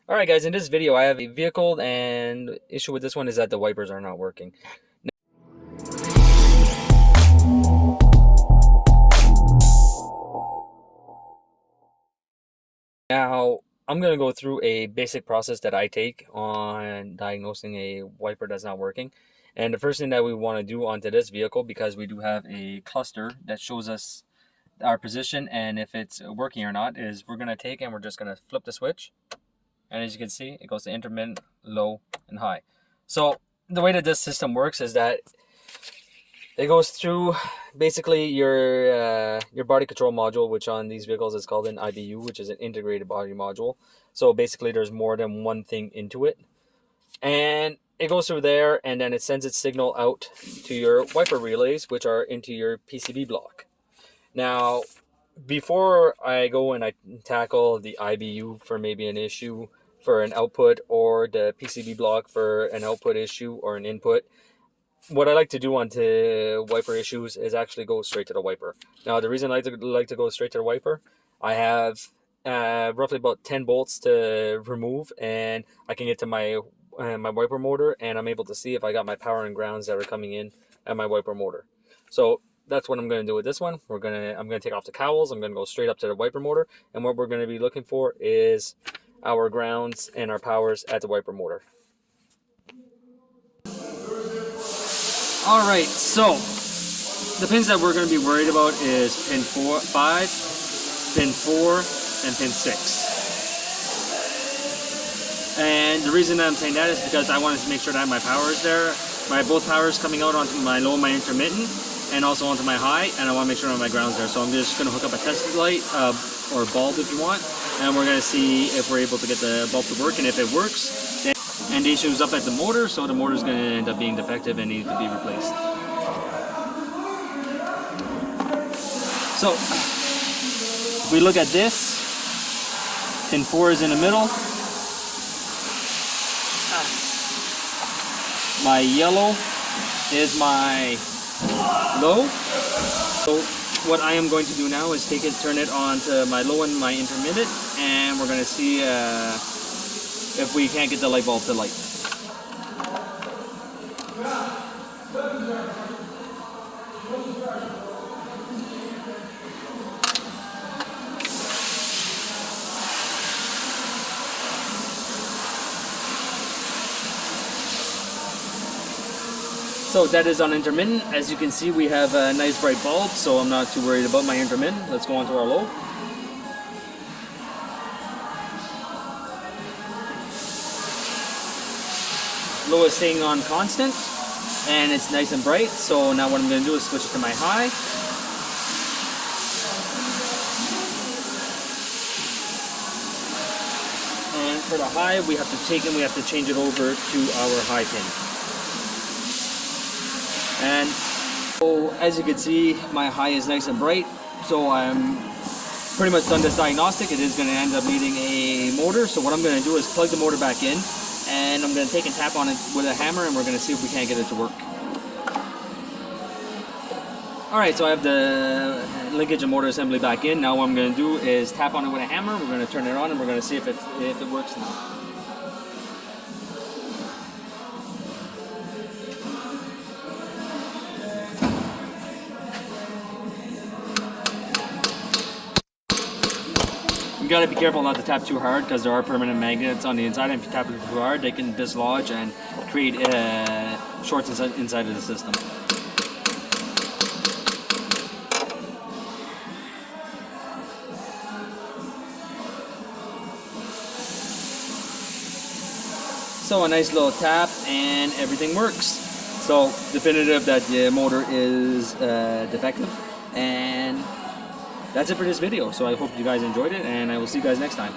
Alright guys, in this video I have a vehicle, and issue with this one is that the wipers are not working. Now, I'm going to go through a basic process that I take on diagnosing a wiper that's not working. And the first thing that we want to do onto this vehicle, because we do have a cluster that shows us our position and if it's working or not, is we're going to take and we're just going to flip the switch. And as you can see, it goes to intermittent, low, and high. So the way that this system works is that it goes through basically your body control module, which on these vehicles is called an IBU, which is an integrated body module. So basically there's more than one thing into it. And it goes through there, and then it sends its signal out to your wiper relays, which are into your PCB block. Now, before I go and I tackle the IBU for maybe an issue for an output, or the PCB block for an output issue or an input, what I like to do onto wiper issues is actually go straight to the wiper. Now, the reason I like to go straight to the wiper, I have roughly about 10 bolts to remove, and I can get to my wiper motor, and I'm able to see if I got my power and grounds that are coming in at my wiper motor. So that's what I'm going to do with this one. I'm going to take off the cowls. I'm going to go straight up to the wiper motor, and what we're going to be looking for is our grounds and our powers at the wiper motor. Alright, so the pins that we're going to be worried about is pin 5, pin 4, and pin 6. And the reason that I'm saying that is because I wanted to make sure that my power is there. Both powers coming out onto my low and my intermittent, and also onto my high, and I want to make sure that my ground's there. So I'm just going to hook up a test light, or bulb if you want, and we're going to see if we're able to get the bulb to work, and if it works, then and the issue is up at the motor, so the motor is going to end up being defective and need to be replaced. So, if we look at this, pin 4 is in the middle. My yellow is my low. So what I am going to do now is turn it on to my low and my intermittent, and we're going to see if we can't get the light bulb to light. So that is on intermittent. As you can see, we have a nice bright bulb, so I'm not too worried about my intermittent. Let's go on to our low. Low is staying on constant, and it's nice and bright. So now what I'm going to do is switch it to my high. And for the high, we have to change it over to our high pin. And so as you can see, my high is nice and bright. So I'm pretty much done this diagnostic. It is going to end up needing a motor. So what I'm going to do is plug the motor back in, and I'm going to take and tap on it with a hammer, and we're going to see if we can't get it to work. Alright, so I have the linkage and motor assembly back in. Now what I'm going to do is tap on it with a hammer. We're going to turn it on, and we're going to see if it works now. You gotta be careful not to tap too hard, because there are permanent magnets on the inside, and if you tap it too hard, they can dislodge and create shorts inside of the system. So a nice little tap, and everything works. So definitive that the motor is defective, and that's it for this video. So I hope you guys enjoyed it, and I will see you guys next time.